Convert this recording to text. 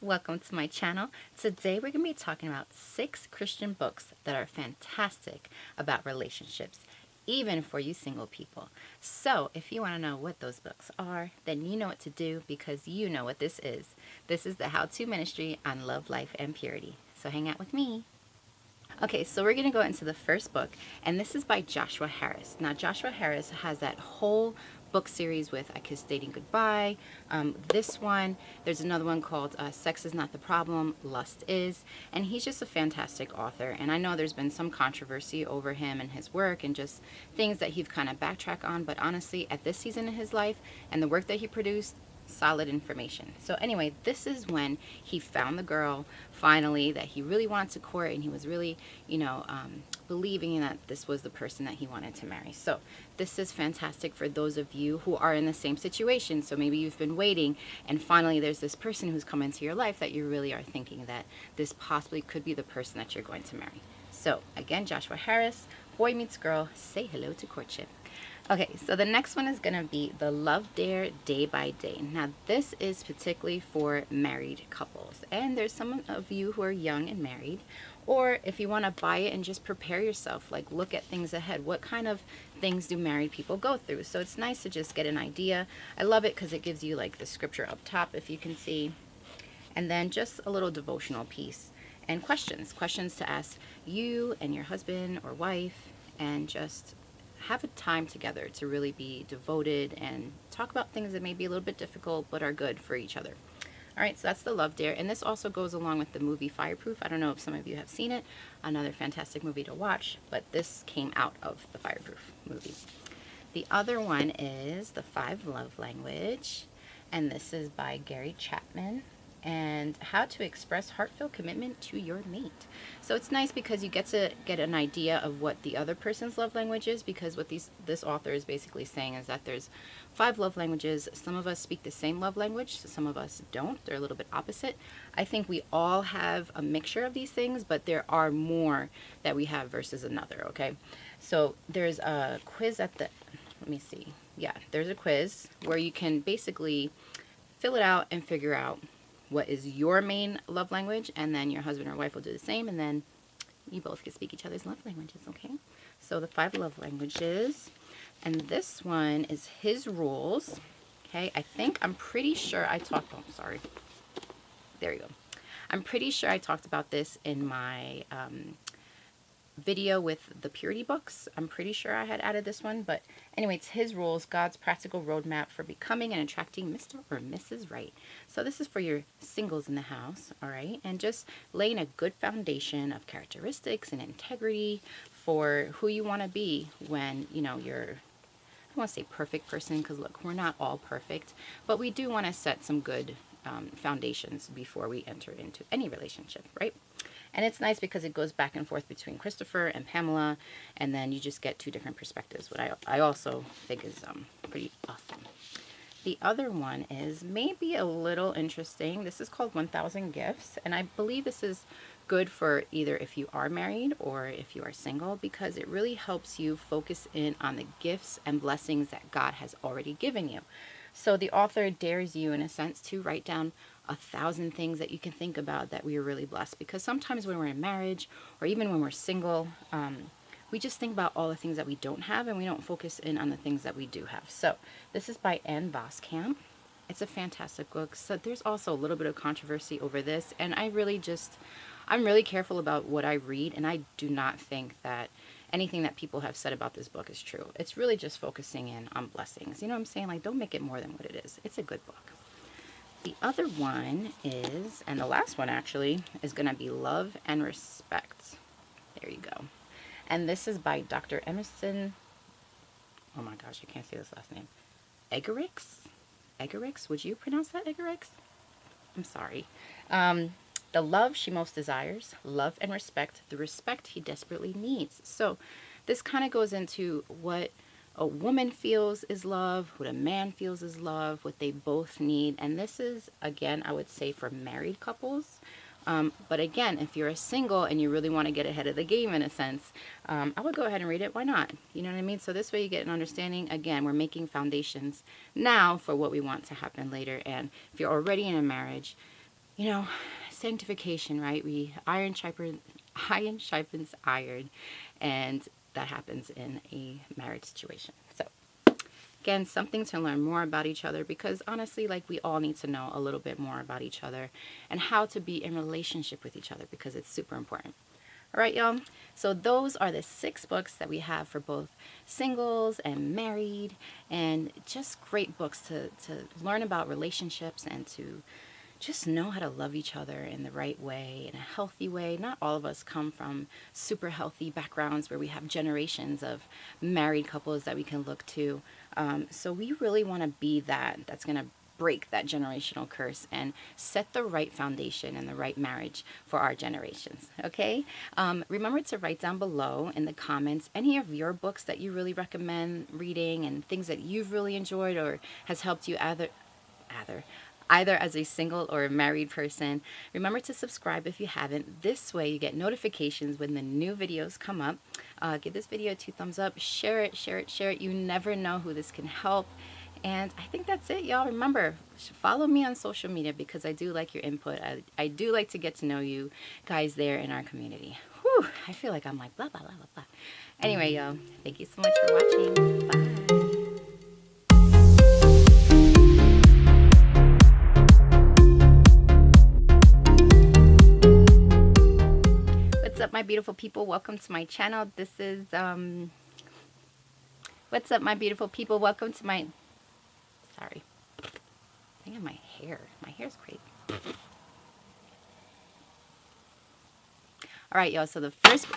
welcome to my channel. Today we're going to be talking about 6 Christian books that are fantastic about relationships, even for you single people. So if you want to know what those books are, then you know what to do because you know what this is. This is the how-to ministry on love, life, and purity. So hang out with me. Okay, so we're going to go into the first book, and this is by Joshua Harris. Now, Joshua Harris has that whole book series with I Kiss Dating Goodbye. This one, there's another one called Sex is Not the Problem, Lust Is. And he's just a fantastic author. And I know there's been some controversy over him and his work and just things that he's kind of backtracked on. But honestly, at this season in his life and the work that he produced, solid information. So anyway, this is when he found the girl finally that he really wanted to court, and he was really, believing that this was the person that he wanted to marry. So this is fantastic for those of you who are in the same situation. So maybe you've been waiting and finally there's this person who's come into your life that you really are thinking that this possibly could be the person that you're going to marry. So again, Joshua Harris, Boy Meets Girl, Say Hello to Courtship. Okay, so the next one is going to be The Love Dare Day by Day. Now, this is particularly for married couples. And there's some of you who are young and married. Or if you want to buy it and just prepare yourself, like look at things ahead. What kind of things do married people go through? So it's nice to just get an idea. I love it because it gives you like the scripture up top, if you can see. And then just a little devotional piece. And questions to ask you and your husband or wife, and just have a time together to really be devoted and talk about things that may be a little bit difficult but are good for each other. All right, so that's The Love Dare, and this also goes along with the movie Fireproof. I don't know if some of you have seen it. Another fantastic movie to watch, but this came out of the Fireproof movie. The other one is The 5 Love Language, and this is by Gary Chapman, and how to express heartfelt commitment to your mate. So it's nice because you get to get an idea of what the other person's love language is, because what this author is basically saying is that there's 5 love languages. Some of us speak the same love language, some of us don't. They're a little bit opposite. I think we all have a mixture of these things, but there are more that we have versus another, okay? So there's a quiz at the, let me see. Yeah, there's a quiz where you can basically fill it out and figure out what is your main love language, and then your husband or wife will do the same, and then you both can speak each other's love languages, okay? So the 5 love languages, and this one is his rules, okay? I'm pretty sure I talked, oh, sorry. There you go. I'm pretty sure I talked about this in my video with the purity books. I'm pretty sure I had added this one, but anyway, it's his rules, God's practical roadmap for becoming and attracting Mr. or Mrs. Right. So this is for your singles in the house, all right, and just laying a good foundation of characteristics and integrity for who you want to be when you're, I don't want to say perfect person, because look, we're not all perfect, but we do want to set some good foundations before we enter into any relationship, right? And it's nice because it goes back and forth between Christopher and Pamela, and then you just get 2 different perspectives, what I also think is pretty awesome. The other one is maybe a little interesting. This is called 1000 Gifts, and I believe this is good for either if you are married or if you are single, because it really helps you focus in on the gifts and blessings that God has already given you. So the author dares you, in a sense, to write down 1,000 things that you can think about that we are really blessed. Because sometimes when we're in marriage, or even when we're single, we just think about all the things that we don't have, and we don't focus in on the things that we do have. So this is by Ann Voskamp. It's a fantastic book. So there's also a little bit of controversy over this, and I'm really careful about what I read, and I do not think that anything that people have said about this book is true. It's really just focusing in on blessings. You know what I'm saying? Like, don't make it more than what it is. It's a good book. The other one is, and the last one actually, is going to be Love and Respect. There you go. And this is by Dr. Emerson, oh my gosh, I can't say this last name, Eggerichs? Would you pronounce that Eggerichs? I'm sorry. The love she most desires, love and respect, the respect he desperately needs. So this kind of goes into what a woman feels is love, what a man feels is love, what they both need. And this is, again, I would say for married couples. But again, if you're a single and you really want to get ahead of the game in a sense, I would go ahead and read it. Why not? You know what I mean? So this way you get an understanding. Again, we're making foundations now for what we want to happen later. And if you're already in a marriage, you know, sanctification, right? Iron sharpens iron, and that happens in a marriage situation. So again, something to learn more about each other, because honestly, like, we all need to know a little bit more about each other and how to be in relationship with each other, because it's super important. All right, y'all. So those are the 6 books that we have for both singles and married, and just great books to learn about relationships and to just know how to love each other in the right way, in a healthy way. Not all of us come from super healthy backgrounds where we have generations of married couples that we can look to. So we really want to be that's going to break that generational curse and set the right foundation and the right marriage for our generations. Okay? Remember to write down below in the comments any of your books that you really recommend reading, and things that you've really enjoyed or has helped you either as a single or a married person. Remember to subscribe if you haven't. This way you get notifications when the new videos come up. Give this video 2 thumbs up. Share it, share it, share it. You never know who this can help. And I think that's it, y'all. Remember, follow me on social media, because I do like your input. I do like to get to know you guys there in our community. Whew, I feel like I'm like blah, blah, blah, blah, blah. Anyway, y'all, thank you so much for watching. Bye. What's up, my beautiful people? Welcome to my channel. This is what's up, my beautiful people? Welcome to my, sorry, I think of my hair's crazy. All right, y'all, so the first